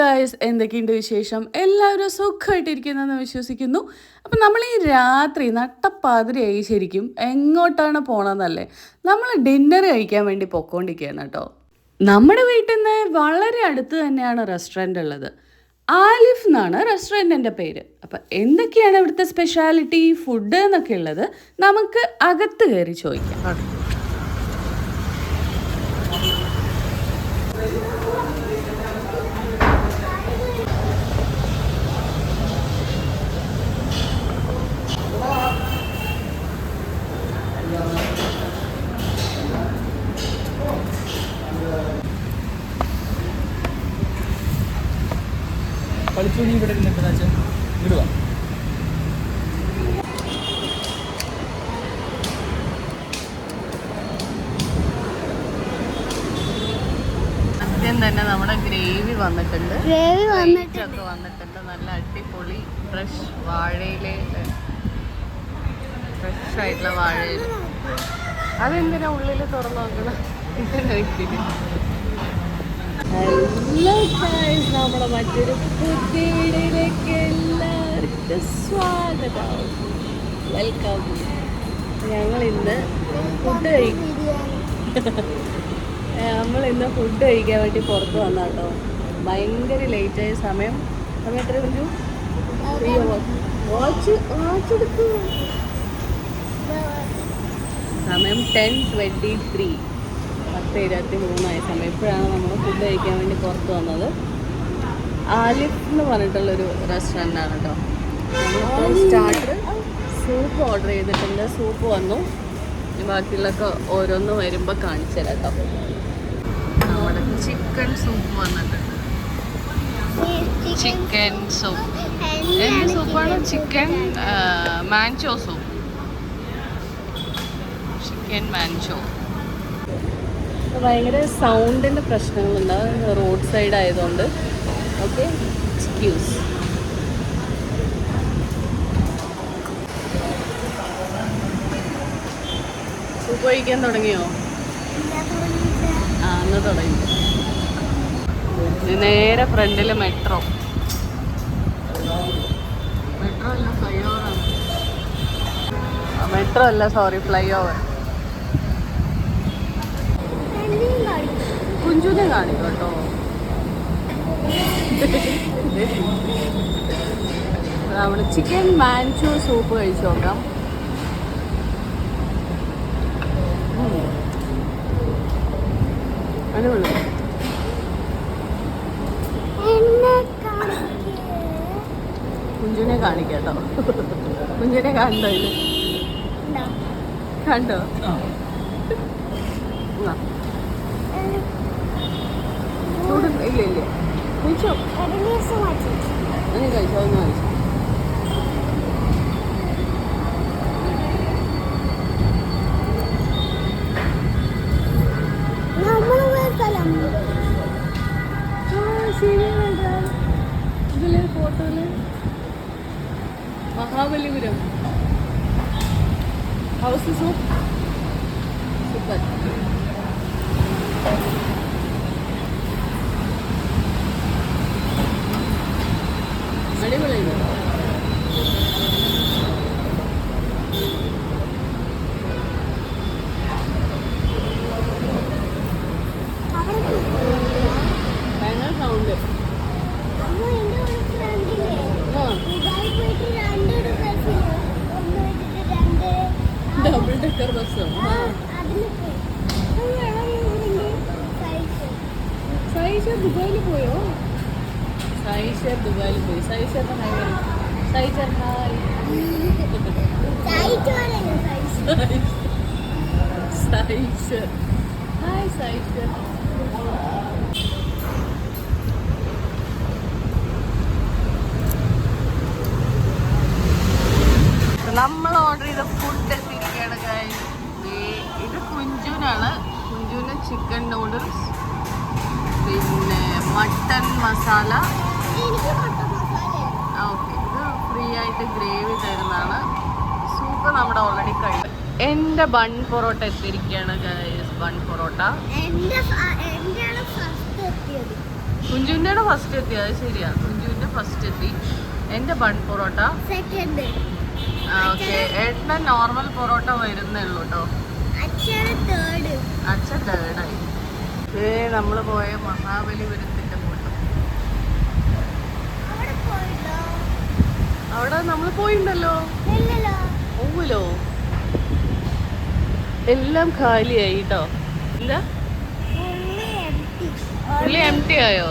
Guys, എന്തൊക്കെയുണ്ട് വിശേഷം? എല്ലാവരും സുഖമായിട്ടിരിക്കുന്നതെന്ന് വിശ്വസിക്കുന്നു. അപ്പം നമ്മൾ ഈ രാത്രി നട്ടപ്പാതിരയായി ശരിക്കും എങ്ങോട്ടാണ് പോകണമെന്നല്ലേ, നമ്മൾ ഡിന്നർ കഴിക്കാൻ വേണ്ടി പൊക്കോണ്ടിരിക്കുകയാണ് കേട്ടോ. നമ്മുടെ വീട്ടിൽ നിന്ന് വളരെ അടുത്ത് തന്നെയാണ് റെസ്റ്റോറൻ്റ് ഉള്ളത്. ആലിഫ് എന്നാണ് റെസ്റ്റോറൻറ്റിൻ്റെ പേര്. അപ്പം എന്തൊക്കെയാണ് ഇവിടുത്തെ സ്പെഷ്യാലിറ്റി ഫുഡ് എന്നൊക്കെ ഉള്ളത് നമുക്ക് അകത്ത് കയറി ചോദിക്കാം. കളിച്ചു നീ ഇവിടെ ഇരുന്നിട്ട് വിടുക. ആദ്യം തന്നെ നമ്മുടെ ഗ്രേവി വന്നിട്ടുണ്ട്. ഒക്കെ വന്നിട്ടുണ്ട്. നല്ല അടിപൊളി ഫ്രഷ് വാഴയില്, ഫ്രഷ് ആയിട്ടുള്ള വാഴയില്. അതെന്തിനാ ഉള്ളിൽ തുറന്നു നോക്കണം? ഹലോ ഗൈസ്, നമ്മുടെ മറ്റൊരു പുതിയ വീഡിയോയിലേക്ക് എല്ലാവർക്കും സ്വാഗതം. വെൽക്കം. ഞങ്ങളിന്ന് ഫുഡ് കഴിക്കാൻ വേണ്ടി പുറത്ത് വന്ന കേട്ടോ. ഭയങ്കര ലേറ്റായ സമയം എത്ര മിനിറ്റ് സമയം 10:23, 10:23 സമയം. ഇപ്പോഴാണ് നമ്മൾ ഫുഡ് കഴിക്കാൻ വേണ്ടി പുറത്ത് വന്നത്. ആലിഫ് എന്ന് പറഞ്ഞിട്ടുള്ളൊരു റെസ്റ്റോറൻ്റാണ് കേട്ടോ. നമ്മൾ സ്റ്റാർട്ടർ സൂപ്പ് ഓർഡർ ചെയ്തിട്ടുണ്ട്. സൂപ്പ് വന്നു. ബാക്കിയുള്ളൊക്കെ ഓരോന്ന് വരുമ്പോൾ കാണിച്ചു തരാം കേട്ടോ. നമ്മുടെ ചിക്കൻ സൂപ്പ് വന്നിട്ടുണ്ട്. ചിക്കൻ സൂപ്പ് എന്ത് സൂപ്പാണ്? Chicken manchow soup. Chicken manchow. ഭയങ്കര സൗണ്ടിൻ്റെ പ്രശ്നങ്ങളുണ്ട്, റോഡ് സൈഡ് ആയതുകൊണ്ട്. Okay, excuse. സൂപ്പ് കഴിക്കാൻ തുടങ്ങിയോ? അന്ന് തുടങ്ങി. നേരെ ഫ്രണ്ടിൽ മെട്രോ അല്ല, ഫ്ലൈ ഓവറാണ്. മെട്രോ അല്ല, സോറി, ഫ്ലൈ ഓവർ. കുഞ്ചുനെ കാണിക്കും കേട്ടോ. നമ്മൾ ചിക്കൻ മാൻചോ സൂപ്പ് കഴിച്ചു നോക്കാം. അടിപൊളി. കുഞ്ചുനെ കാണിക്കാട്ടോ. കുഞ്ചുനെ കണ്ടോ? ഇത് കണ്ടോ? ഇല്ല ഇല്ല, കഴിച്ചോ. നീ കഴിച്ചോ? ഒന്ന് കഴിച്ചോ. ഇതില് ഫോട്ടോയില് മഹാബലിപുരം ഹൗസ് സൂപ്പ് സൂപ്പർ. അടിപൊളിയുണ്ട്. ഭയങ്കര സൗണ്ട്. ഡബിൾ ഡെക്കർ ബസ്സോ? സൈഷർ ദുബായിൽ പോയോ? സൈഷർ ദുബായിൽ പോയി. സൈഷർ ഹായ്. സൈഷർ ഹായ്. സൈഷർ ഹായ്. സൈഷർ നമ്മൾ ഓർഡർ ചെയ്ത ഫുഡ് എത്തിയിരിക്കുകയാണ് ഗൈസ്. ഇത് കുഞ്ചുനാണ്. കുഞ്ചുന് ചിക്കൻ നൂഡിൽസ്, പിന്നെ മട്ടൻ മസാല. ഓക്കെ, ഇത് ഫ്രീ ആയിട്ട് ഗ്രേവി തരുന്നതാണ്. സൂപ്പ് നമ്മുടെ ഓൾറെഡി കഴിഞ്ഞു. എൻ്റെ ബൺ പൊറോട്ട എത്തിയിരിക്കുകയാണ് ഗൈസ്. ബൺ പൊറോട്ട കുഞ്ചുവിൻ്റെ ഫസ്റ്റ് എത്തി, അത് ശരിയാ. കുഞ്ചുവിൻ്റെ ഫസ്റ്റ് എത്തി. എൻ്റെ ബൺ പൊറോട്ട സെക്കൻഡ്. ഓക്കെ. ഏട്ടൻ്റെ നോർമൽ പൊറോട്ട വരുന്നേ ഉള്ളൂ കേട്ടോ. തേർഡ്. അച്ഛൻ തേർഡായി. നമ്മൾ പോയ മഹാബലിപുരത്തിൻ്റെ ഫോട്ടോ. അവിടെ പോയിട്ടോ? അവിടെ നമ്മൾ പോയിണ്ടല്ലോ. ഇല്ലല്ലോ. ഓവലോ എല്ലാം കാലിയായി കേട്ടോ. എന്താ പുള്ളി എം ടി ആയോ?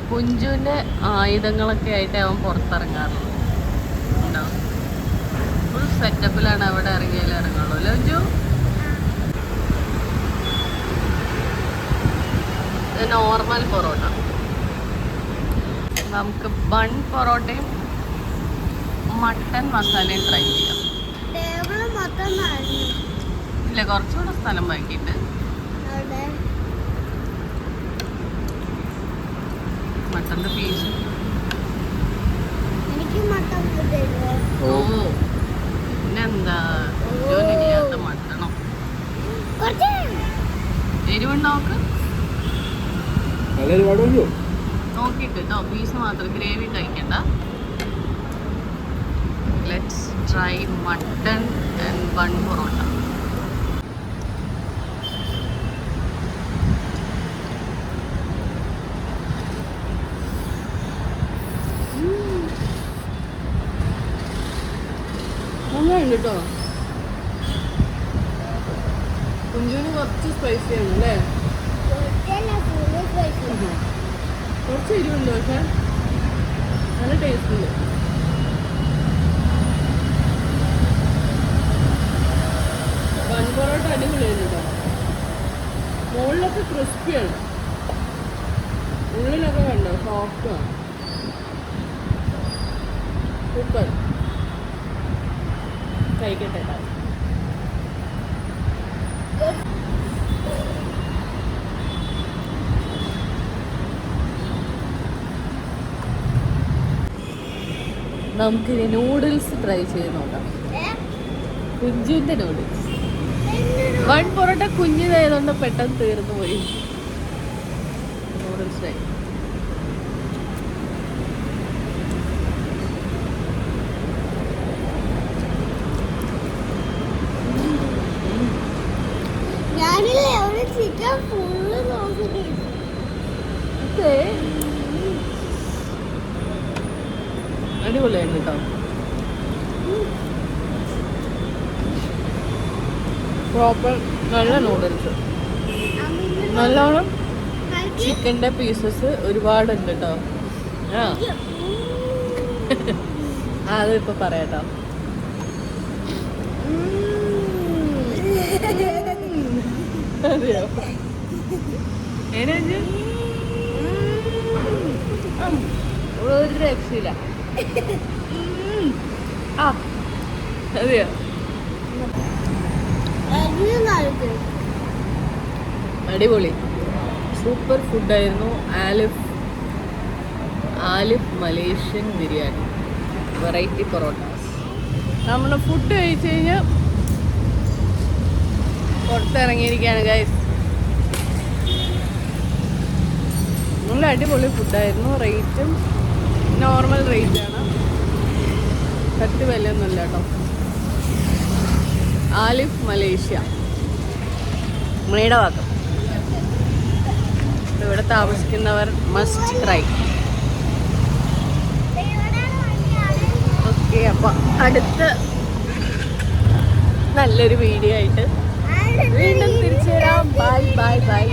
കുഞ്ചുവിൻ്റെ ആയുധങ്ങളൊക്കെ ആയിട്ട് അവൻ പുറത്തിറങ്ങാറുള്ളൂ. ഫുൾ സെറ്റപ്പിലാണ് അവിടെ ഇറങ്ങിയാലും ഇറങ്ങുള്ളൂ അല്ലേ കുഞ്ചു? നോർമൽ പൊറോട്ട. നമുക്ക് ബൺ പൊറോട്ടയും മട്ടൻ മസാലയും ട്രൈ ചെയ്യാം. ടേബിള് മൊത്തം നിറഞ്ഞു. ഇല്ല, കുറച്ചുകൂടെ സ്ഥലം ബാക്കിയിട്ട്. അവിടെ മട്ടൻ്റെ പീസ്. എനിക്ക് മട്ടൻ തരുമോ? ഓ പിന്നെന്താ, കുഞ്ചുവിനില്ലാത്ത മട്ടണോ? കുറച്ച് എരിവുണ്ടോക്ക് നല്ലൊരു പാടുമല്ലോ. നോക്കിയിട്ട് കേട്ടോ, പീസ് മാത്രം, ഗ്രേവി കഴിക്കണ്ട. Let's try mutton and bun parotta. നന്നായിട്ടുണ്ട് കേട്ടോ. കുഞ്ചുവിന് കുറച്ച് സ്പൈസി ആണ് അല്ലേ? കുറച്ച് എരിവുണ്ട്, പക്ഷെ നല്ല ടേസ്റ്റ് ഉണ്ട്. ബൺ പൊറോട്ട അടിപൊളിയാണ് കേട്ടോ. മുകളിലൊക്കെ ക്രിസ്പിയാണ്, ഉള്ളിലൊക്കെ കണ്ടോ സോഫ്റ്റാണ്. സൂപ്പർ. കഴിക്കട്ടെ കേട്ടോ. നമുക്കിനി നൂഡിൽസ് ട്രൈ ചെയ്ത് നോക്കാം. കുഞ്ചുവിൻ്റെ നൂഡിൽസ്. വൺ പൊറോട്ട കുഞ്ഞിതായതുകൊണ്ട് പെട്ടെന്ന് തീർന്നു പോയി. Noodles try. ഞാനില്ലേ ഒരു ചിക്കൻ ഫുള്ള് നോക്കി. അടിപൊളിയാണ് കേട്ടോ. പ്രോപ്പർ നല്ല നൂഡിൽസ്. നല്ലോണം ചിക്കൻ്റെ പീസസ് ഒരുപാടുണ്ട് കേട്ടോ. ആ അതിപ്പോൾ പറയാട്ടോ. അതെയോ? ഒരു രക്ഷയില്ല. ആ അതെയോ? അടിപൊളി, സൂപ്പർ ഫുഡായിരുന്നു. Alif Malaysian biryani, variety parottas. നമ്മൾ ഫുഡ് കഴിച്ച് കഴിഞ്ഞാൽ പുറത്തിറങ്ങിയിരിക്കുകയാണ് ഗൈസ്. നല്ല അടിപൊളി ഫുഡായിരുന്നു. റേറ്റും നോർമൽ റേറ്റാണ്, കത്തി വിലയൊന്നുമില്ല കേട്ടോ. ആലിഫ് മലേഷ്യ, മേടവാക്കം. ഇവിടെ താമസിക്കുന്നവർ മസ്റ്റ് ട്രൈ. ഓക്കെ, അപ്പം അടുത്ത നല്ലൊരു വീഡിയോ ആയിട്ട് വീണ്ടും തിരിച്ചു വരാം. Bye bye bye.